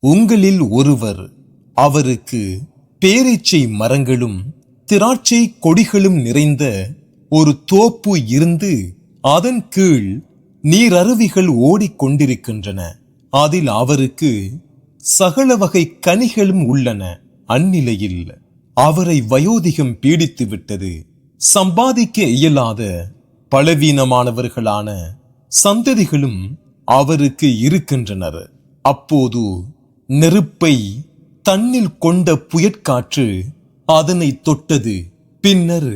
உங்களில் ஒருவர் அவருக்கு பேரீச்சை மரங்களும் திராட்சை கொடிகளும் நிறைந்த ஒரு தோப்பு இருந்து அதன் கீழ் நீரருவிகள் ஓடிக்கொண்டிருக்கின்றன. அதில் அவருக்கு சகல வகை கனிகளும் உள்ளன. அந்நிலையில் அவரை வயோதிகம் பீடித்து விட்டது. சம்பாதிக்க இயலாத பலவீனமானவர்களான சந்ததிகளும் அவருக்கு இருக்கின்றனர். அப்போது நெருப்பை தன்னில் கொண்ட புயற்காற்று அதனை தொட்டது. பின்னர்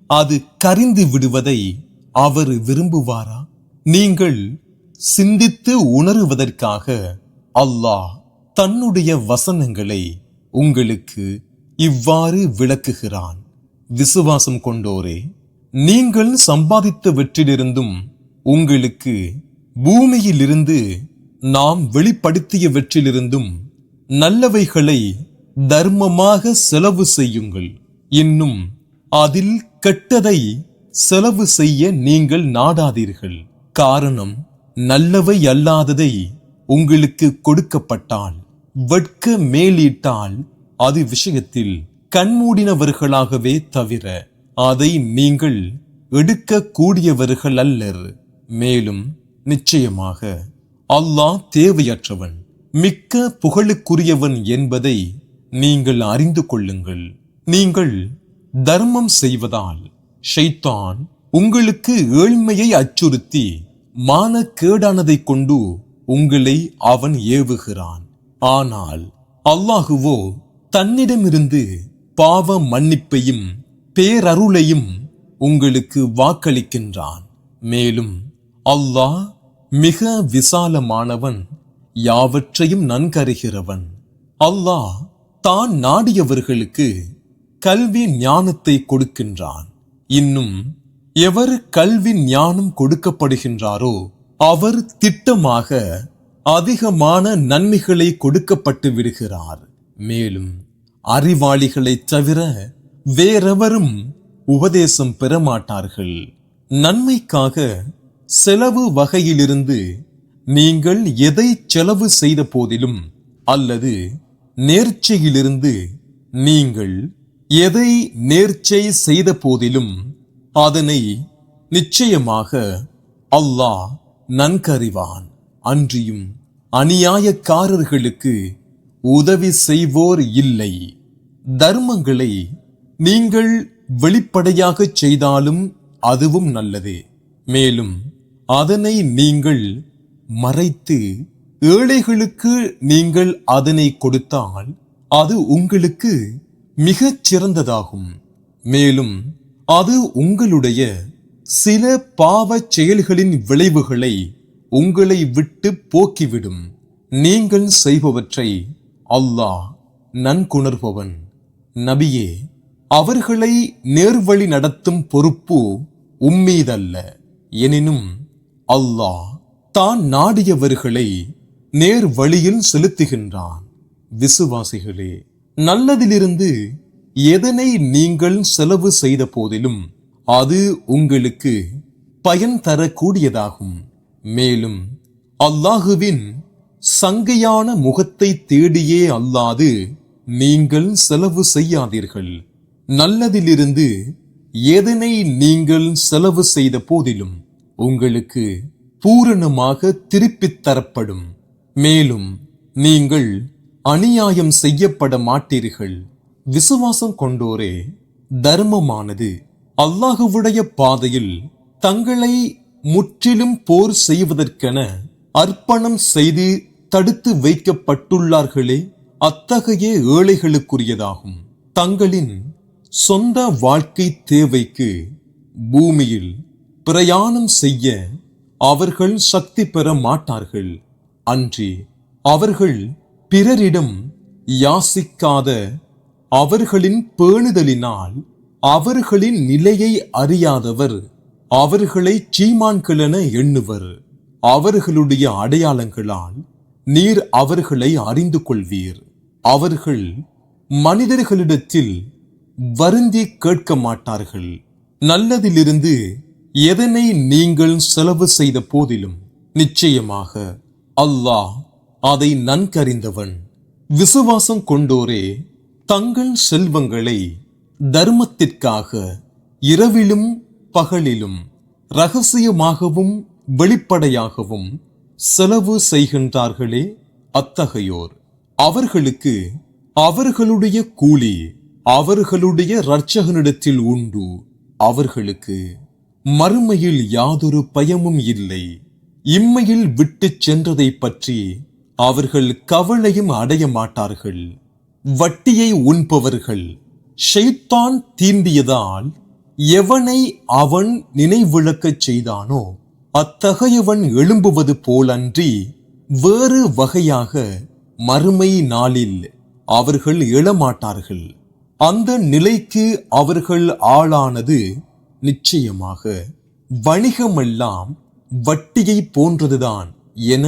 அது கரிந்து விடுவதை அவர் விரும்புவாரா? நீங்கள் சிந்தித்து உணருவதற்காக அல்லாஹ் தன்னுடைய வசனங்களை உங்களுக்கு இவ்வாறு விளக்குகிறான். விசுவாசம் கொண்டோரே, நீங்கள் சம்பாதித்தவற்றிலிருந்தும் உங்களுக்கு பூமியிலிருந்து நாம் வெளிப்படுத்தியவற்றிலிருந்தும் நல்லவைகளை தர்மமாக செலவு செய்யுங்கள். இன்னும் அதில் கெட்டதை செலவு செய்ய நீங்கள் நாடாதீர்கள். காரணம், நல்லவை அல்லாததை உங்களுக்கு கொடுக்கப்பட்டால் வெட்க மேலிட்டால் அது விஷயத்தில் கண்மூடினவர்களாகவே தவிர அதை நீங்கள் எடுக்க கூடியவர்கள் அல்லர். மேலும் நிச்சயமாக அல்லாஹ் தேவையற்றவன், மிக்க புகழுக்குரியவன் என்பதை நீங்கள் அறிந்து கொள்ளுங்கள். நீங்கள் தர்மம் செய்வதால் ஷைத்தான் உங்களுக்கு ஏழ்மையை அச்சுறுத்தி மானக்கேடானதை கொண்டு உங்களை அவன் ஏவுகிறான். ஆனால் அல்லாஹுவோ தன்னிடமிருந்து பாவ மன்னிப்பையும் பேரருளையும் உங்களுக்கு வாக்களிக்கின்றான். மேலும் அல்லாஹ் மிக விசாலமானவன், யாவற்றையும் நன்கறிகிறவன். அல்லாஹ் தான் நாடியவர்களுக்கு கல்வி ஞானத்தை கொடுக்கின்றான். இன்னும் எவர் கல்வி ஞானம் கொடுக்கப்படுகின்றாரோ அவர் திட்டமாக அதிகமான நன்மைகளை கொடுக்கப்பட்டு விடுகிறார். மேலும் அறிவாளிகளை தவிர வேறெவரும் உபதேசம் பெற மாட்டார்கள். நன்மைக்காக செலவு வகையிலிருந்து நீங்கள் எதை செலவு செய்த போதிலும் அல்லது நேர்ச்சையிலிருந்து நீங்கள் எதை நேர்ச்சை செய்த போதிலும் அதனை நிச்சயமாக அல்லாஹ் நன்கறிவான். அன்றியும் அநியாயக்காரர்களுக்கு உதவி செய்வோர் இல்லை. தர்மங்களை நீங்கள் வெளிப்படையாக செய்தாலும் அதுவும் நல்லதே. மேலும் அதனை நீங்கள் மறைத்து ஏழைகளுக்கு நீங்கள் அதனை கொடுத்தால் அது உங்களுக்கு மிகச் சிறந்ததாகும். மேலும் அது உங்களுடைய சில பாவச் செயல்களின் விளைவுகளை உங்களை விட்டு போக்கிவிடும். நீங்கள் செய்பவற்றை அல்லாஹ் நன்குணர்பவன். நபியே, அவர்களை நேர்வழி நடத்தும் பொறுப்பு உம்மீதல்ல. எனினும் அல்லாஹ் தான் நாடியவர்களை நேர் வழியில் செலுத்துகின்றான். விசுவாசிகளே, நல்லதிலிருந்து எதனை நீங்கள் செலவு செய்த போதிலும் அது உங்களுக்கு பயன் தரக்கூடியதாகும். மேலும் அல்லாஹுவின் சங்கையான முகத்தை தேடியே அல்லாது நீங்கள் செலவு செய்யாதீர்கள். நல்லதிலிருந்து எதனை நீங்கள் செலவு செய்த போதிலும் உங்களுக்கு பூரணமாக திருப்பித் தரப்படும். மேலும் நீங்கள் அநியாயம் செய்யப்பட மாட்டீர்கள். விசுவாசம் கொண்டோரே, தர்மமானது அல்லாஹுவுடைய பாதையில் தங்களை முற்றிலும் போர் செய்வதற்கென அர்ப்பணம் செய்து தடுத்து வைக்கப்பட்டுள்ளார்களே, அத்தகைய ஏழைகளுக்குரியதாகும். தங்களின் சொந்த வாழ்க்கை தேவைக்கு பூமியில் பிரயாணம் செய்ய அவர்கள் சக்தி பெற மாட்டார்கள். அன்றி அவர்கள் பிறரிடம் யாசிக்காத அவர்களின் பேணுதலினால் அவர்களின் நிலையை அறியாதவர் அவர்களை சீமான்களென எண்ணுவர். அவர்களுடைய அடையாளங்களால் நீர் அவர்களை அறிந்து கொள்வீர். அவர்கள் மனிதர்களிடத்தில் வருந்தி கேட்க மாட்டார்கள். நல்லதிலிருந்து எதனை நீங்கள் செலவு செய்த போதிலும் நிச்சயமாக அல்லாஹ் அதை நன்கறிந்தவன். விசுவாசம் கொண்டோரே, தங்கள் செல்வங்களை தர்மத்திற்காக இரவிலும் பகலிலும் இரகசியமாகவும் வெளிப்படையாகவும் செலவு செய்கின்றார்களே, அத்தகையோர் அவர்களுக்கு அவர்களுடைய கூலி அவர்களுடைய இரட்சகனிடத்தில் உண்டு. அவர்களுக்கு மறுமையில் யாதொரு பயமும் இல்லை. இம்மையில் விட்டுச் சென்றதை பற்றி அவர்கள் கவலையும் அடைய மாட்டார்கள். வட்டியை உண்பவர்கள் ஷைத்தான் தீண்டியதால் எவனை அவன் நினைவிழக்கச் செய்தானோ அத்தகையவன் எழும்புவது போலன்றி வேறு வகையாக மறுமை நாளில் அவர்கள் எழமாட்டார்கள். அந்த நிலைக்கு அவர்கள் ஆளானது நிச்சயமாக வணிகமெல்லாம் வட்டியை போன்றதுதான் என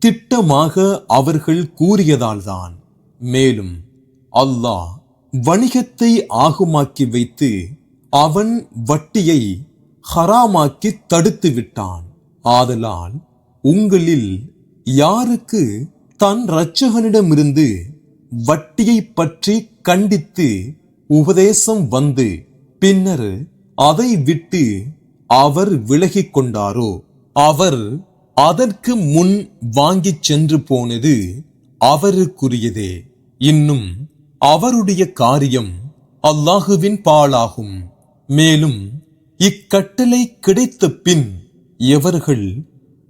திட்டமாக அவர்கள் கூறியதால்தான். மேலும் அல்லாஹ் வணிகத்தை ஆகுமாக்கி வைத்து அவன் வட்டியை ஹராமாக்கி தடுத்து விட்டான். ஆதலால் உங்களில் யாருக்கு தன் இரட்சகனிடமிருந்து வட்டியை பற்றி கண்டித்து உபதேசம் வந்து பின்னர் அதை விட்டு அவர் விலகிக் கொண்டாரோ, அவர் அதற்கு முன் வாங்கிச் சென்று போனது அவருக்குரியதே. இன்னும் அவருடைய காரியம் அல்லாஹுவின் பாலாகும். மேலும் இக்கட்டளை கிடைத்த பின் எவர்கள்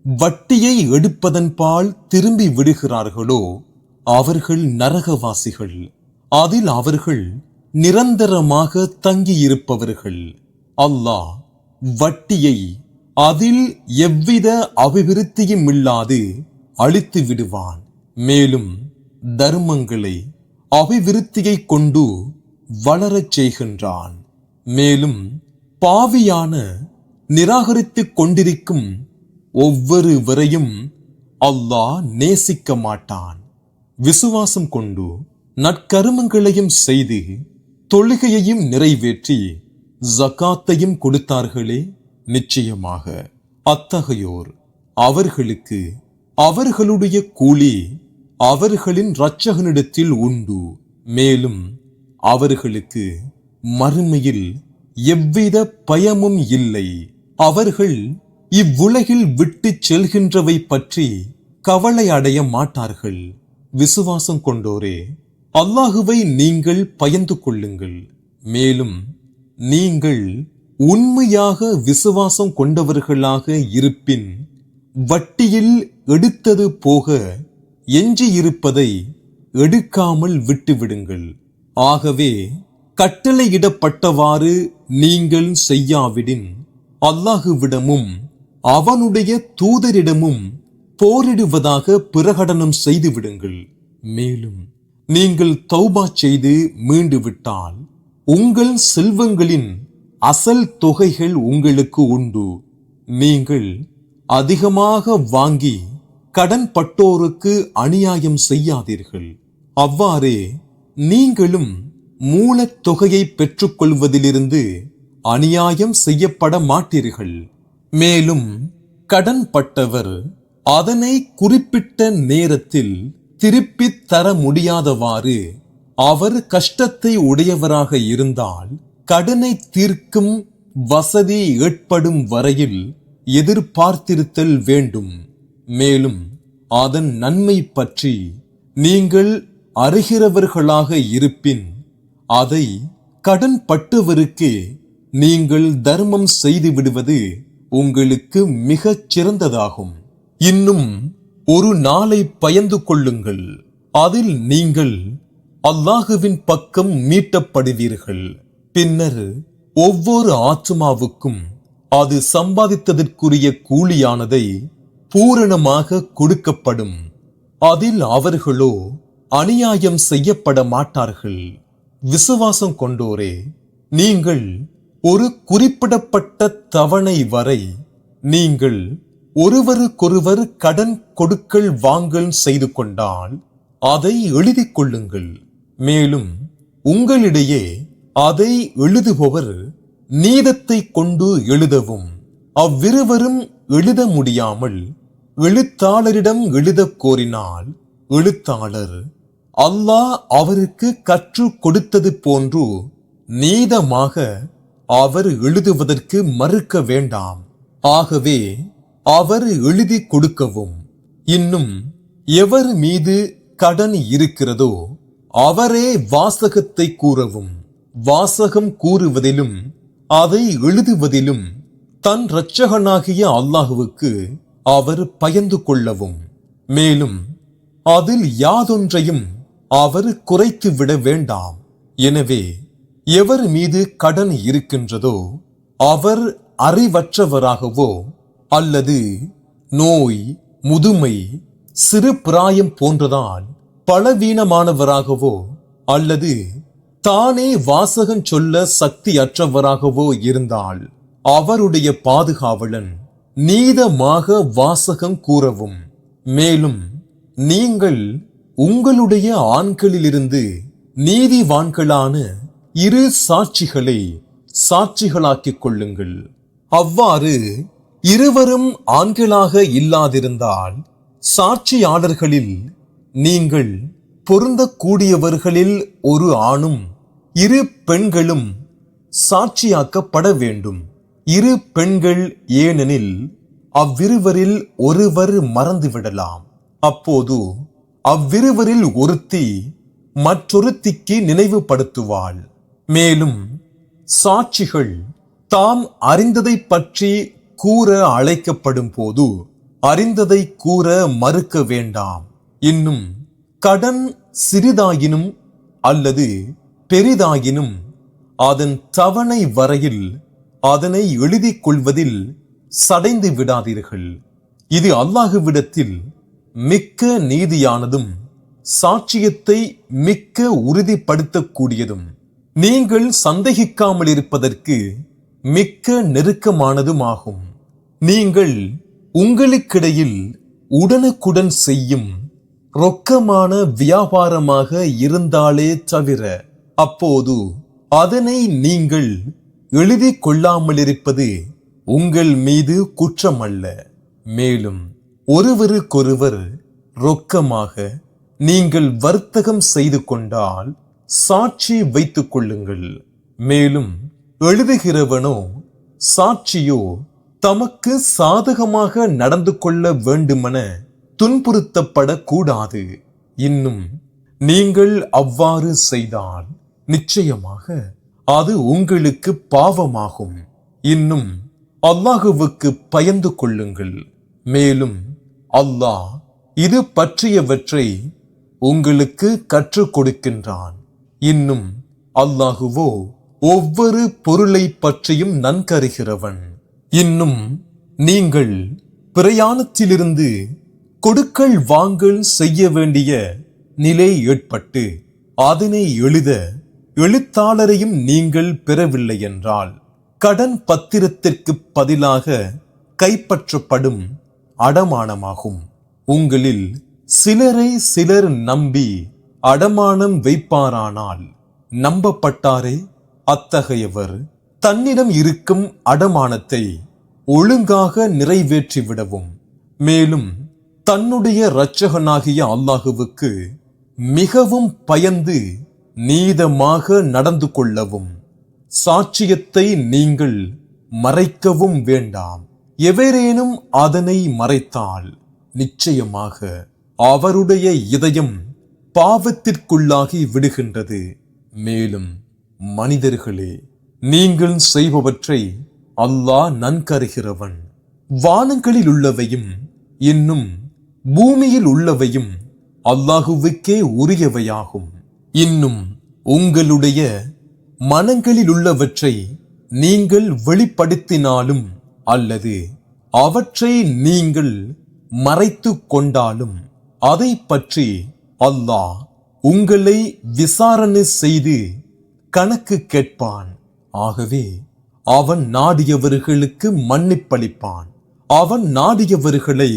வட்டியை எடுப்பதன் பால் திரும்பி விடுகிறார்களோ அவர்கள் நரகவாசிகள். அதில் அவர்கள் நிரந்தரமாக தங்கியிருப்பவர்கள். அல்லாஹ் வட்டியை அதில் எவ்வித அபிவிருத்தியும் இல்லாது அழித்து விடுவான். மேலும் தர்மங்களை அபிவிருத்தியை கொண்டு வளரச் செய்கின்றான். மேலும் பாவியான நிராகரித்துக் கொண்டிருக்கும் ஒவ்வொருவரையும் அல்லாஹ் நேசிக்க மாட்டான். விசுவாசம் கொண்டு நற்கருமங்களையும் செய்து தொழுகையையும் நிறைவேற்றி ஜகாத்தையும் கொடுத்தார்களே, நிச்சயமாக அத்தகையோர் அவர்களுக்கு அவர்களுடைய கூலி அவர்களின் இரட்சகனிடத்தில் உண்டு. மேலும் அவர்களுக்கு மறுமையில் எவ்வித பயமும் இல்லை. அவர்கள் இவ்வுலகில் விட்டுச் செல்கின்றவை பற்றி கவலை அடைய மாட்டார்கள். விசுவாசம் கொண்டோரே, அல்லாஹுவை நீங்கள் பயந்து கொள்ளுங்கள். மேலும் நீங்கள் உண்மையாக விசுவாசம் கொண்டவர்களாக இருப்பின் வட்டியில் எடுத்தது போக எஞ்சியிருப்பதை எடுக்காமல் விட்டுவிடுங்கள். ஆகவே கட்டளையிடப்பட்டவாறு நீங்கள் செய்யாவிடின் அல்லாஹுவிடமும் அவனுடைய தூதரிடமும் போரிடுவதாக பிரகடனம் செய்து விடுங்கள். மேலும் நீங்கள் தௌபா செய்து மீண்டு விட்டால் உங்கள் செல்வங்களின் அசல் தொகைகள் உங்களுக்கு உண்டு. நீங்கள் அதிகமாக வாங்கி கடன் பட்டோருக்கு அநியாயம் செய்யாதீர்கள். அவ்வாறே நீங்களும் மூலத் தொகையை பெற்றுக்கொள்வதிலிருந்து அநியாயம் செய்யப்பட மாட்டீர்கள். மேலும் கடன் பட்டவர் அதனை குறிப்பிட்ட நேரத்தில் திருப்பித் தர முடியாதவாறு அவர் கஷ்டத்தை உடையவராக இருந்தால் கடனை தீர்க்கும் வசதி ஏற்படும் வரையில் எதிர்பார்த்திருத்தல் வேண்டும். மேலும் அதன் நன்மை பற்றி நீங்கள் அறிகிறவர்களாக இருப்பின் அதை கடன் பட்டவருக்கு நீங்கள் தர்மம் செய்து விடுவது உங்களுக்கு மிகச் சிறந்ததாகும். இன்னும் ஒரு நாளை பயந்து கொள்ளுங்கள், அதில் நீங்கள் அல்லாஹுவின் பக்கம் மீட்டப்படுவீர்கள். பின்னர் ஒவ்வொரு ஆத்மாவுக்கும் அது சம்பாதித்ததற்குரிய கூலியானதை பூரணமாக கொடுக்கப்படும். அதில் அவர்களோ அநியாயம் செய்யப்பட மாட்டார்கள். விசுவாசம் கொண்டோரே, நீங்கள் ஒரு குறிப்பிடப்பட்ட தவணை வரை நீங்கள் ஒருவருக்கொருவர் கடன் கொடுக்கல் வாங்கல் செய்து கொண்டால் அதை எழுதிக் கொள்ளுங்கள். மேலும் உங்களிடையே அதை எழுதுபவர் நீதத்தை கொண்டு எழுதவும். அவ்விருவரும் எழுத முடியாமல் எழுத்தாளரிடம் எழுதக் கோரினால் எழுத்தாளர் அல்லாஹ் அவருக்கு கற்றுக் கொடுத்தது போன்று நீதமாக அவர் எழுதுவதற்கு மறுக்க வேண்டாம். ஆகவே அவர் எழுதி கொடுக்கவும், இன்னும் எவர் மீது கடன் இருக்கிறதோ அவரே வாசகத்தை கூறவும், வாசகம் கூறுவதிலும் அதை எழுதுவதிலும் தன் இரட்சகனாகிய அல்லாஹுவுக்கு அவர் பயந்து கொள்ளவும், மேலும் அதில் யாதொன்றையும் அவர் குறைத்து விட வேண்டாம். எனவே எவர் மீது கடன் இருக்கின்றதோ அவர் அறிவற்றவராகவோ அல்லது நோய், முதுமை, சிறு பிராயம் போன்றதால் பலவீனமானவராகவோ அல்லது தானே வாசகம் சொல்ல சக்தியற்றவராகவோ இருந்தால் அவருடைய பாதுகாவலன் நீதமாக வாசகம் கூறவும், மேலும் நீங்கள் உங்களுடைய ஆண்களிலிருந்து நீதிவான்களான 2 சாட்சிகளை சாட்சிகளாக்கிக் கொள்ளுங்கள். அவ்வாறு இருவரும் ஆண்களாக இல்லாதிருந்தால் சாட்சியாளர்களில் நீங்கள் பொருந்தக்கூடியவர்களில் ஒரு ஆணும் 2 பெண்களும் சாட்சியாக்கப்பட வேண்டும். 2 பெண்கள் ஏனெனில் அவ்விருவரில் ஒருவர் மறந்துவிடலாம். அப்போது அவ்விருவரில் ஒருத்தி மற்றொருத்திக்கு நினைவுபடுத்துவாள். மேலும் சாட்சிகள் தாம் அறிந்ததை பற்றி கூற அழைக்கப்படும் போது அறிந்ததை கூற மறுக்க வேண்டாம். இன்னும் கடன் சிறிதாயினும் அல்லது பெரிதாயினும் அதன் தவணை வரையில் அதனை எழுதிக் கொள்வதில் சடைந்து விடாதீர்கள். இது அல்லாஹுவிடத்தில் மிக்க நீதியானதும் சாட்சியத்தை மிக்க உறுதிப்படுத்தக்கூடியதும் நீங்கள் சந்தேகிக்காமல் இருப்பதற்கு மிக்க நெருக்கமானதுமாகும். நீங்கள் உங்களுக்கிடையில் உடனுக்குடன் செய்யும் ரொக்கமான வியாபாரமாக இருந்தாலே தவிர அப்போது அதனை நீங்கள் எழுதிக் கொள்ளாமலிருப்பது உங்கள் மீது குற்றமல்ல. மேலும் ஒருவருக்கொருவர் ரொக்கமாக நீங்கள் வர்த்தகம் செய்து கொண்டால் சாட்சி வைத்துக் கொள்ளுங்கள். மேலும் எழுதுகிறவனோ சாட்சியோ தமக்கு சாதகமாக நடந்து கொள்ள வேண்டுமென துன்புறுத்தப்படக்கூடாது. இன்னும் நீங்கள் அவ்வாறு செய்தால் நிச்சயமாக அது உங்களுக்கு பாவமாகும். இன்னும் அல்லாஹுவுக்கு பயந்து கொள்ளுங்கள். மேலும் அல்லாஹ் இது பற்றியவற்றை உங்களுக்கு கற்றுக் கொடுக்கின்றான். இன்னும் அல்லாஹுவோ ஒவ்வொரு பொருளை பற்றியும் நன்கறிகிறவன். இன்னும் நீங்கள் பிரயாணத்திலிருந்து கொடுக்கல் வாங்கல் செய்ய வேண்டிய நிலை ஏற்பட்டு அதனை எழுத எழுத்தாளரையும் நீங்கள் பெறவில்லை என்றால் கடன் பத்திரத்திற்கு பதிலாக கைப்பற்றப்படும் அடமானமாகும். உங்களில் சிலரை சிலர் நம்பி அடமானம் வைப்பாரானால் நம்பப்பட்டாரே அத்தகையவர் தன்னிடம் இருக்கும் அடமானத்தை ஒழுங்காக நிறைவேற்றிவிடவும், மேலும் தன்னுடைய இரட்சகனாகிய அல்லாஹுவுக்கு மிகவும் பயந்து நீதமாக நடந்து கொள்ளவும், சாட்சியத்தை நீங்கள் மறைக்கவும் வேண்டாம். எவரேனும் அதனை மறைத்தால் நிச்சயமாக அவருடைய இதயம் பாவத்திற்குள்ளாகி விடுகின்றது. மேலும் மனிதர்களே, நீங்கள் செய்பவற்றை அல்லாஹ் நன்கறிகிறவன். வானங்களில் உள்ளவையும் இன்னும் பூமியில் உள்ளவையும் அல்லாஹுவுக்கே உரியவையாகும். இன்னும் உங்களுடைய மனங்களில் உள்ளவற்றை நீங்கள் வெளிப்படுத்தினாலும் அல்லது அவற்றை நீங்கள் மறைத்து கொண்டாலும் அதை பற்றி அல்லாஹ் உங்களை விசாரணை செய்து கணக்கு கேட்பான். ஆகவே அவன் நாடியவர்களுக்கு மன்னிப்பளிப்பான், அவன் நாடியவர்களை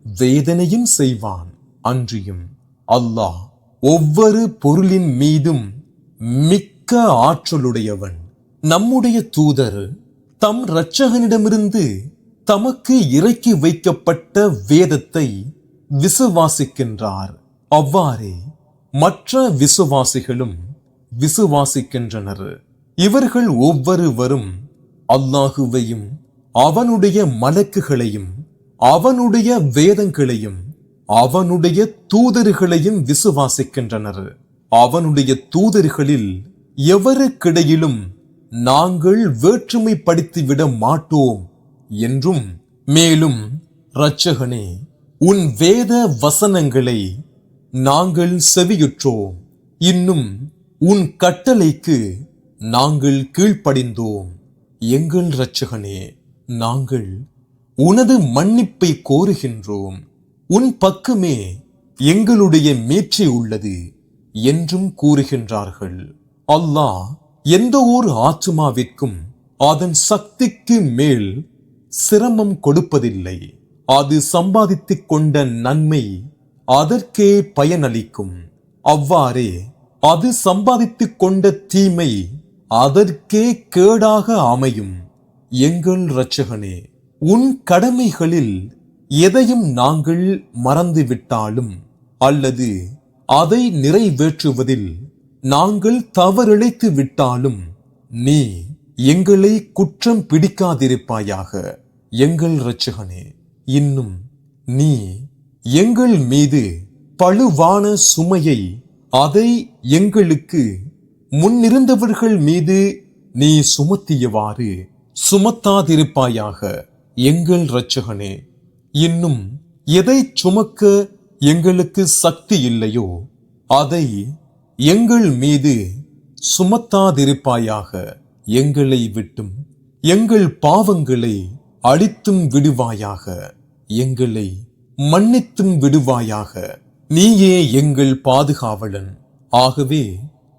வேதனையும் செய்வான். அன்றியும் அல்லாஹ் ஒவ்வொரு பொருளின் மீதும் மிக்க ஆற்றலுடையவன். நம்முடைய தூதர் தம் இரட்சகனிடமிருந்து தமக்கு இறக்கி வைக்கப்பட்ட வேதத்தை விசுவாசிக்கின்றார். அவ்வாறே மற்ற விசுவாசிகளும் விசுவாசிக்கின்றனர். இவர்கள் ஒவ்வொருவரும் அல்லாஹுவையும் அவனுடைய மலக்குகளையும் அவனுடைய வேதங்களையும் அவனுடைய தூதர்களையும் விசுவாசிக்கின்றனர். அவனுடைய தூதர்களில் எவருக்கிடையிலும் நாங்கள் வேற்றுமைப்படுத்திவிட மாட்டோம் என்றும், மேலும் இரட்சகனே, உன் வேத வசனங்களை நாங்கள் செவியுற்றோம், இன்னும் உன் கட்டளைக்கு நாங்கள் கீழ்ப்படிந்தோம். எங்கள் இரட்சகனே, நாங்கள் உனது மன்னிப்பை கோருகின்றோம், உன் பக்கமே எங்களுடைய மீட்சி உள்ளது என்றும் கூறுகின்றார்கள். அல்லாஹ் எந்த ஒரு ஆத்துமாவிற்கும் அதன் சக்திக்கு மேல் சிரமம் கொடுப்பதில்லை. அது சம்பாதித்துக் கொண்ட நன்மை அதற்கே பயனளிக்கும். அவ்வாறே அது சம்பாதித்துக் கொண்ட தீமை அதற்கே கேடாக அமையும். எங்கள் இரட்சகனே, உன் கடமைகளில் எதையும் நாங்கள் மறந்துவிட்டாலும் அல்லது அதை நிறைவேற்றுவதில் நாங்கள் தவறிழைத்து விட்டாலும் நீ எங்களை குற்றம் பிடிக்காதிருப்பாயாக. எங்கள் இரட்சகனே, இன்னும் நீ எங்கள் மீது பழுவான சுமையை அதை எங்களுக்கு முன்னிருந்தவர்கள் மீது நீ சுமத்தியவாறு சுமத்தாதிருப்பாயாக. எங்கள் இரட்சகனே, இன்னும் எதை சுமக்க எங்களுக்கு சக்தி இல்லையோ அதை எங்கள் மீது சுமத்தாதிருப்பாயாக. எங்களை விட்டும் எங்கள் பாவங்களை அழித்தும் விடுவாயாக. எங்களை மன்னித்தும் விடுவாயாக. நீயே எங்கள் பாதுகாவலன். ஆகவே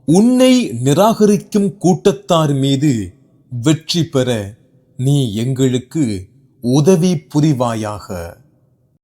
உன்னை நிராகரிக்கும் கூட்டத்தார் மீது வெற்றி பெற நீ எங்களுக்கு உதவி புரிவாயாக.